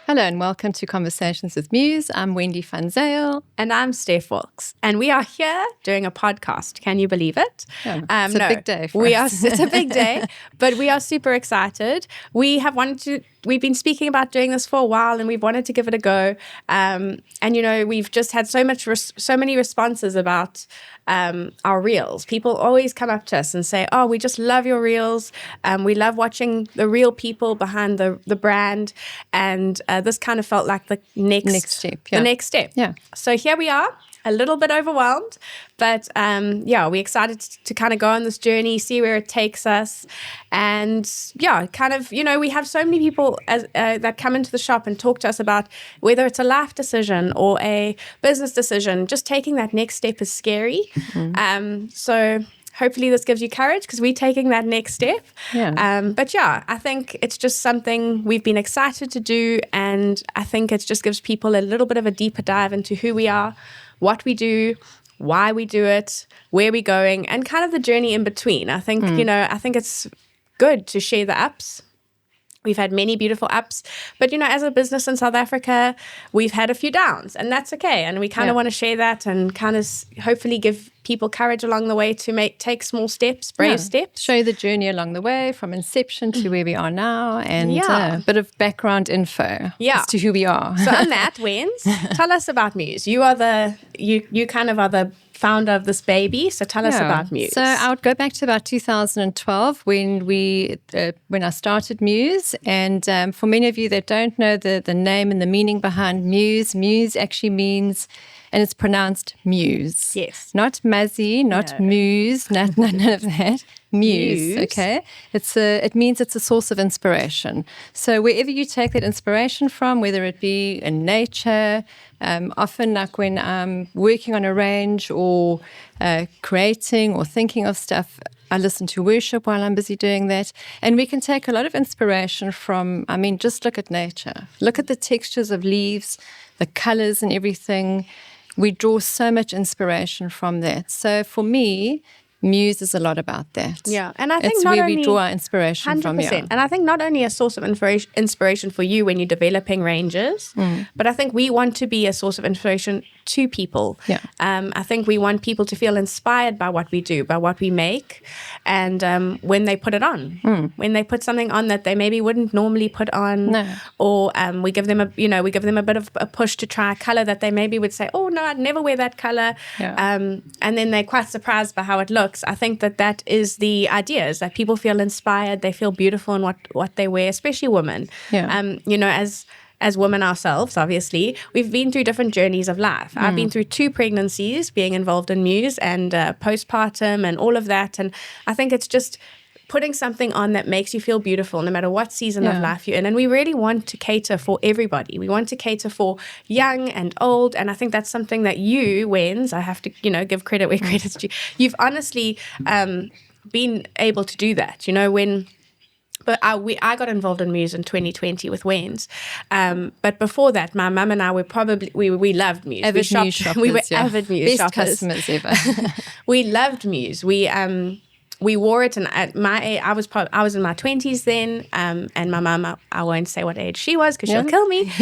Hello and welcome to Conversations with MUZE. I'm Wendy van Zyl. And I'm Steph Wilkes. And we are here doing a podcast. Can you believe it? Yeah, it's a big day for us. It's a big day, but we are super excited. We've been speaking about doing this for a while and we've wanted to give it a go. And, we've just had so many responses about our reels. People always come up to us and say, oh, we just love your reels. We love watching the real people behind the brand. And this kind of felt like the next step. The next step. Yeah. So here we are, a little bit overwhelmed, but we're excited to kind of go on this journey, see where it takes us. And we have so many people that come into the shop and talk to us about whether it's a life decision or a business decision, just taking that next step is scary. Mm-hmm. So hopefully this gives you courage because we're taking that next step. Yeah. I think it's just something we've been excited to do. And I think it just gives people a little bit of a deeper dive into who we are, what we do, why we do it, where we're going, and kind of the journey in between. I think, I think it's good to share the ups. We've had many beautiful ups, but as a business in South Africa, we've had a few downs, and that's okay. And we kind of want to share that and kind of hopefully give people courage along the way to take small steps, brave steps. Show the journey along the way from inception to where we are now, and a bit of background info as to who we are. So on that, Wens, tell us about MUZE. You are you kind of are the founder of this baby, so tell us about MUZE. So I would go back to about 2012 when I started MUZE, and for many of you that don't know the name and the meaning behind MUZE actually means, and it's pronounced Muse. Yes. Not Muzzy, not Muse, none of that. Muse, okay? It means it's a source of inspiration. So wherever you take that inspiration from, whether it be in nature, often like when I'm working on a range or creating or thinking of stuff, I listen to worship while I'm busy doing that. And we can take a lot of inspiration from, just look at nature. Look at the textures of leaves, the colors and everything. We draw so much inspiration from that. So for me, MUZE is a lot about that. Yeah, and I think it's where we draw our inspiration 100%. from. Yeah. And I think not only a source of inspiration for you when you're developing ranges, but I think we want to be a source of inspiration to people. Yeah. I think we want people to feel inspired by what we do, by what we make, and when they put it on, when they put something on that they maybe wouldn't normally put on, or we give them a bit of a push to try a color that they maybe would say, oh no, I'd never wear that color, and then they're quite surprised by how it looks. I think that is the idea, is that people feel inspired, they feel beautiful in what they wear, especially women. Yeah. As women ourselves, obviously, we've been through different journeys of life. I've been through 2 pregnancies, being involved in MUZE and postpartum and all of that. And I think it's just putting something on that makes you feel beautiful no matter what season of life you're in. And we really want to cater for everybody. We want to cater for young and old. And I think that's something that you, Wens, I have to, give credit where credit's due. You've honestly been able to do that, But I got involved in MUZE in 2020 with Wens. But before that, my mum and I were we loved MUZE. Avid MUZE shoppers, we were avid MUZE Best shoppers. customers ever. We loved MUZE. We wore it, and at my age, I was in my 20s then, and my mum, I won't say what age she was because she'll kill me.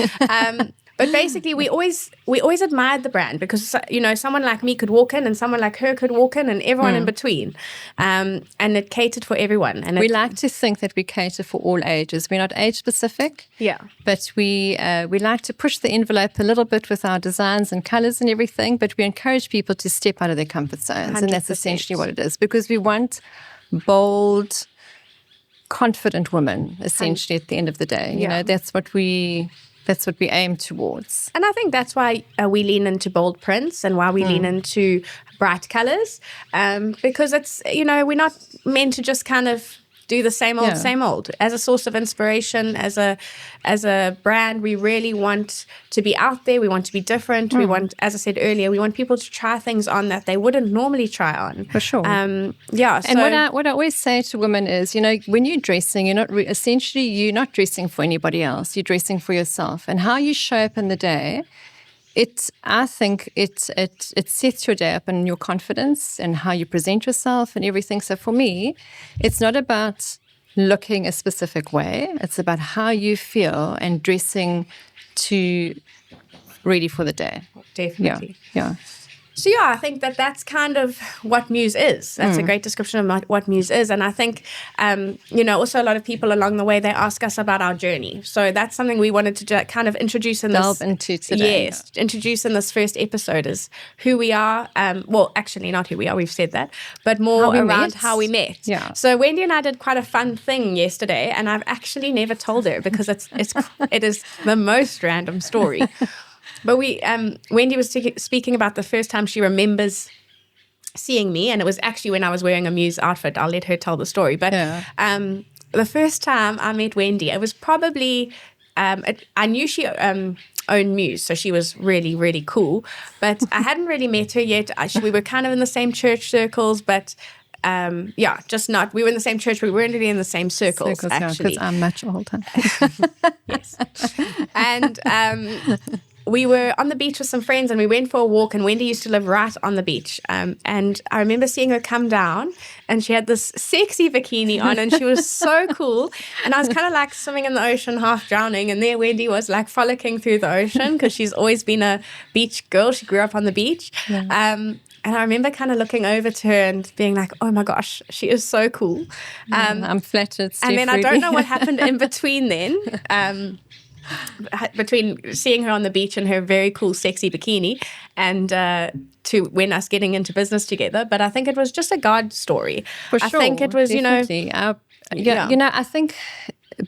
But basically, we always admired the brand because someone like me could walk in, and someone like her could walk in, and everyone in between, and it catered for everyone. And we like to think that we cater for all ages. We're not age specific, but we like to push the envelope a little bit with our designs and colors and everything. But we encourage people to step out of their comfort zones, 100%. And that's essentially what it is, because we want bold, confident women. Essentially, at the end of the day, that's what we aim towards. And I think that's why we lean into bold prints and why we lean into bright colors, because it's, we're not meant to just kind of do the same old. As a source of inspiration, as a brand, we really want to be out there. We want to be different. We want, as I said earlier, we want people to try things on that they wouldn't normally try on. For sure. And what I always say to women is, when you're dressing, you're not dressing for anybody else. You're dressing for yourself. And how you show up in the day, I think it sets your day up in your confidence and how you present yourself and everything. So for me, it's not about looking a specific way. It's about how you feel and dressing to ready for the day. Definitely. Yeah. So yeah, I think that that's kind of what MUZE is. That's a great description of what MUZE is. And I think, also a lot of people along the way, they ask us about our journey. So that's something we wanted to kind of introduce in Delve into today. Yes, introduce in this first episode is who we are. Well, actually not who we are, we've said that, but more around how we met. Yeah. So Wendy and I did quite a fun thing yesterday, and I've actually never told her because it is the most random story. But Wendy was speaking about the first time she remembers seeing me, and it was actually when I was wearing a MUZE outfit. I'll let her tell the story. But the first time I met Wendy, it was probably, I knew she owned MUZE, so she was really, really cool. But I hadn't really met her yet. We were kind of in the same church circles, but just not. We were in the same church, but we weren't really in the same circles actually. Because I'm much older. Yes. And we were on the beach with some friends, and we went for a walk, and Wendy used to live right on the beach. And I remember seeing her come down, and she had this sexy bikini on, and she was so cool. And I was kind of like swimming in the ocean, half drowning, and there Wendy was like frolicking through the ocean because she's always been a beach girl. She grew up on the beach. Yeah. And I remember kind of looking over to her and being like, oh my gosh, she is so cool. I'm flattered, Steph, and then really. I don't know what happened in between then. Between seeing her on the beach in her very cool, sexy bikini and to when us getting into business together. But I think it was just a God story. For sure. I think it was, definitely. I think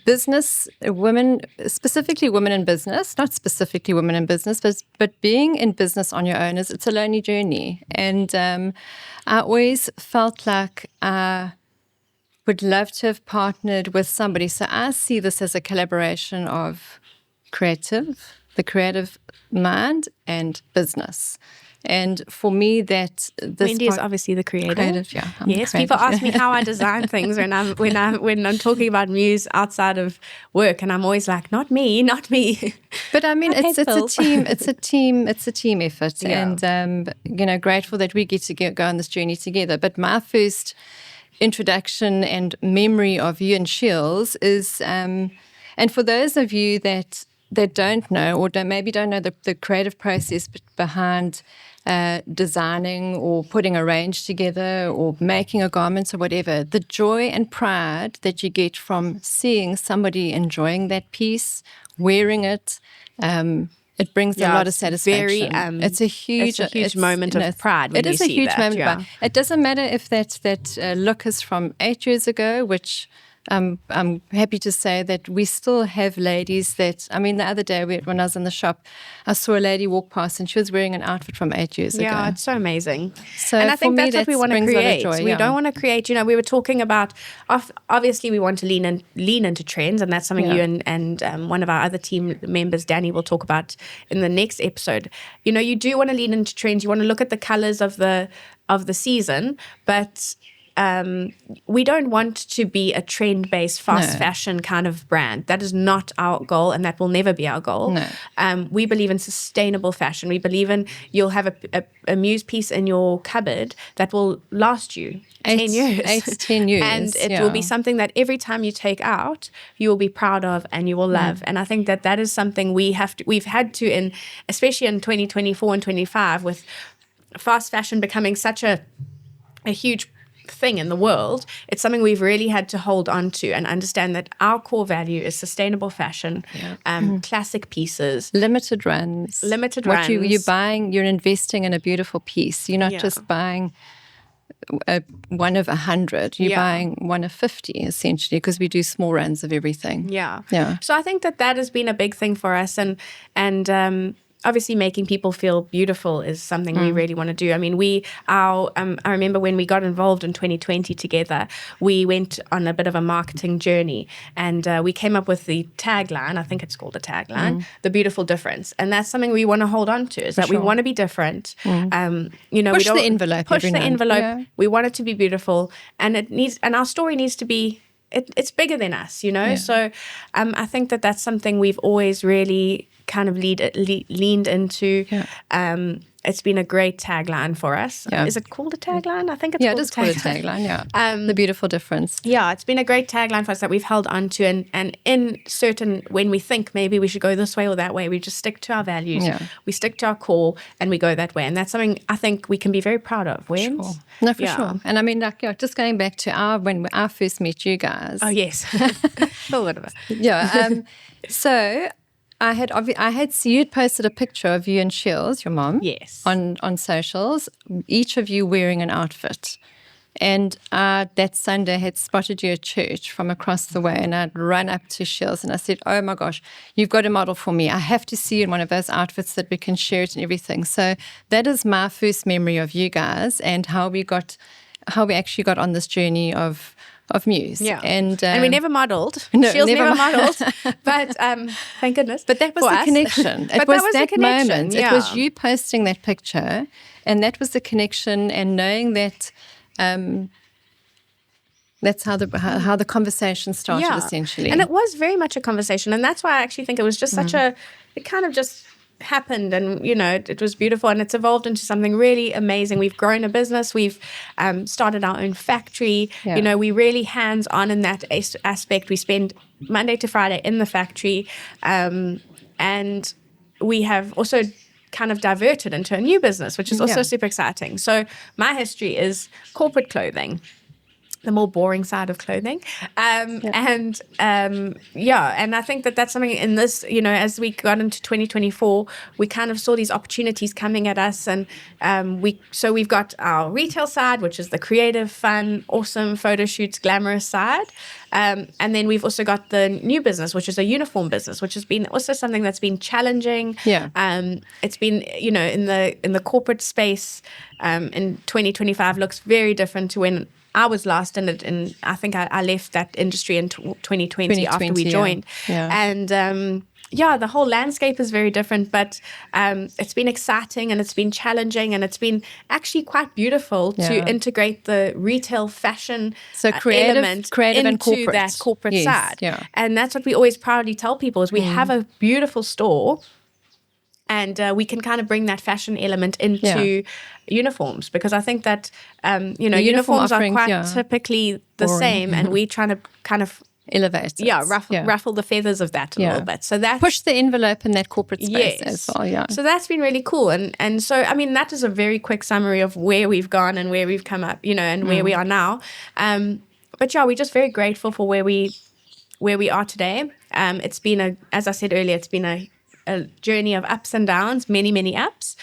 business women, specifically women in business, not specifically women in business, but being in business on your own, it's a lonely journey. And I always felt like I would love to have partnered with somebody. So I see this as a collaboration of the creative mind and business. And for me, Wendy is obviously the creative. Yeah. Yes, people ask me how I design things when I'm talking about MUZE outside of work, and I'm always like, not me. But I mean, it's a team. It's a team effort, yeah. And grateful that we get to go on this journey together. But my first introduction and memory of you and Shields is, and for those of you that don't know or maybe don't know the creative process behind designing or putting a range together or making a garment or whatever, the joy and pride that you get from seeing somebody enjoying that piece, wearing it, it brings a lot of satisfaction. It's a huge moment of pride when you see that. It is a huge moment of pride. It doesn't matter if that look is from 8 years ago, which I'm happy to say that we still have ladies that, I mean, the other day when I was in the shop, I saw a lady walk past and she was wearing an outfit from 8 years ago. Yeah, it's so amazing. So and I think that's what we want to create. We Yeah. don't want to create, we were talking about, obviously we want to lean into trends, and that's something you and one of our other team members, Danny, will talk about in the next episode. You do want to lean into trends. You want to look at the colors of the season, but we don't want to be a trend-based fast fashion kind of brand. That is not our goal, and that will never be our goal. No. We believe in sustainable fashion. We believe in you'll have a MUZE piece in your cupboard that will last you 10 years. 8 to 10 years. And it will be something that every time you take out, you will be proud of and you will love. And I think that is something we've had to, especially in 2024 and 25, with fast fashion becoming such a huge thing in the world, it's something we've really had to hold on to and understand that our core value is sustainable fashion, classic pieces, limited runs. What you're buying, you're investing in a beautiful piece. You're not just buying one of 100. You're buying one of 50 essentially, because we do small runs of everything. Yeah. Yeah. So I think that has been a big thing for us, and obviously making people feel beautiful is something we really want to do. I mean, I remember when we got involved in 2020 together, we went on a bit of a marketing journey, and we came up with the tagline, I think it's called the tagline, The Beautiful Difference. And that's something we want to hold on to, is that we want to be different. Push the envelope. Push the envelope. Yeah. We want it to be beautiful, and our story needs to be, it's bigger than us, Yeah. So I think that's something we've always really kind of leaned into. it's been a great tagline for us. Yeah. Is it called a tagline? I think it's Yeah, called it is called a tagline, yeah. The beautiful difference. Yeah, it's been a great tagline for us that we've held on to, and in certain, when we think maybe we should go this way or that way, we just stick to our values. Yeah. We stick to our core and we go that way. And that's something I think we can be very proud of. Sure. No, for sure. And I mean, like, just going back to when I first met you guys. Oh, yes. Oh, whatever. Yeah. So I had seen you'd posted a picture of you and Shields, your mom. Yes. On socials, each of you wearing an outfit. And that Sunday had spotted you at church from across the way, and I'd run up to Shields and I said, oh my gosh, you've got a model for me. I have to see you in one of those outfits that we can share it and everything. So that is my first memory of you guys and how we actually got on this journey of MUZE. Yeah. And we never modelled. No, Shields never modelled. But thank goodness. But that was the connection. It was that moment. Yeah. It was you posting that picture, and that was the connection, and knowing that that's how the conversation started, essentially. And it was very much a conversation, and that's why I actually think it was just such it kind of just happened, and it was beautiful, and it's evolved into something really amazing. We've grown a business, we've started our own factory. We really hands-on in that aspect. We spend Monday to Friday in the factory, and we have also kind of diverted into a new business, which is also super exciting. So my history is corporate clothing, the more boring side of clothing. And I think that's something in this, as we got into 2024, we kind of saw these opportunities coming at us. And we've got our retail side, which is the creative, fun, awesome photo shoots, glamorous side. And then we've also got the new business, which is a uniform business, which has been also something that's been challenging. Yeah. It's been, in the corporate space, in 2025 looks very different to when I was last in it, and I think I left that industry in 2020 after we joined. Yeah. And the whole landscape is very different, but it's been exciting and it's been challenging, and it's been actually quite beautiful to integrate the retail fashion element creative into and that corporate side. Yeah. And that's what we always proudly tell people is we have a beautiful store, and we can kind of bring that fashion element into uniforms, because I think that, uniforms are quite typically the same, and we're trying to kind of elevate it. Ruffle the feathers of that a little bit. So that push the envelope in that corporate space as well. Yeah. So that's been really cool. And so, I mean, that is a very quick summary of where we've gone and where we've come up, and where we are now. But we're just very grateful for where we are today. It's been as I said earlier, it's been a journey of ups and downs, many, many ups.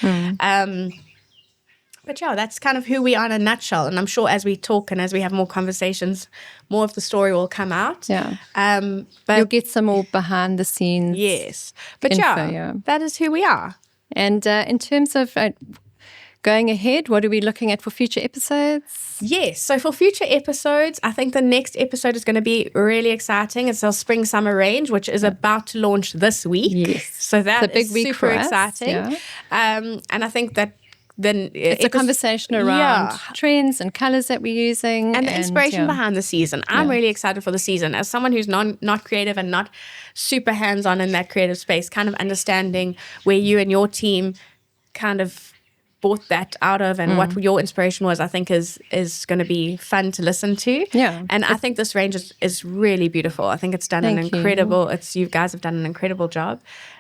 But that's kind of who we are in a nutshell. And I'm sure as we talk and as we have more conversations, more of the story will come out. Yeah. But you'll get some more behind the scenes. Yes. But info, that is who we are. And in terms of going ahead, what are we looking at for future episodes? Yes. So for future episodes, I think the next episode is going to be really exciting. It's our spring summer range, which is about to launch this week. Yes. So that's a big week super for us. exciting. Yeah. And I think that then it's a conversation around trends and colors that we're using and the inspiration behind the season. I'm really excited for the season as someone who's not creative and not super hands-on in that creative space, kind of understanding where you and your team kind of brought that out of and what your inspiration was. I think is going to be fun to listen to. Yeah. And I think this range is really beautiful. I think it's done you guys have done an incredible job.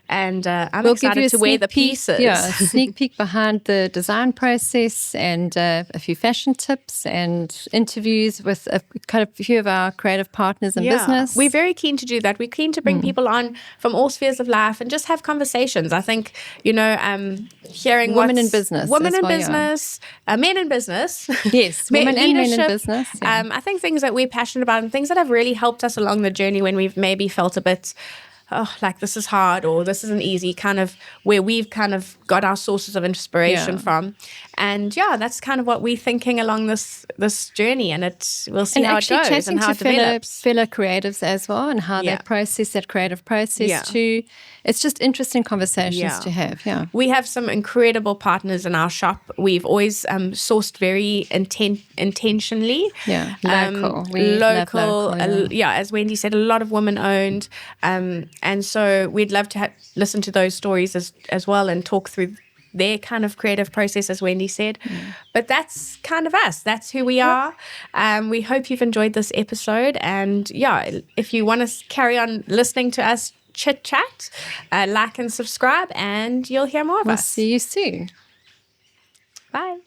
And I'm excited to wear the pieces. Yeah, a sneak peek behind the design process, and a few fashion tips and interviews with a few of our creative partners in business. We're very keen to do that. We're keen to bring people on from all spheres of life and just have conversations. I think, hearing women in business, men in business. Yes, women and men in business. Yeah. I think things that we're passionate about and things that have really helped us along the journey when we've maybe felt a bit like this is hard or this isn't easy, kind of where we've kind of got our sources of inspiration from. And that's kind of what we're thinking along this journey, and we'll see how it goes and how it develops. Fellow creatives as well, and how they process that creative process too. It's just interesting conversations to have. Yeah, we have some incredible partners in our shop. We've always sourced very intentionally. Yeah, local. As Wendy said, a lot of women owned. And so we'd love to listen to those stories as well and talk through their kind of creative process, as Wendy said. But that's kind of us. That's who we are. We hope you've enjoyed this episode. And yeah, if you want to carry on listening to us chit chat, like and subscribe, and you'll hear more of us. See you soon. Bye.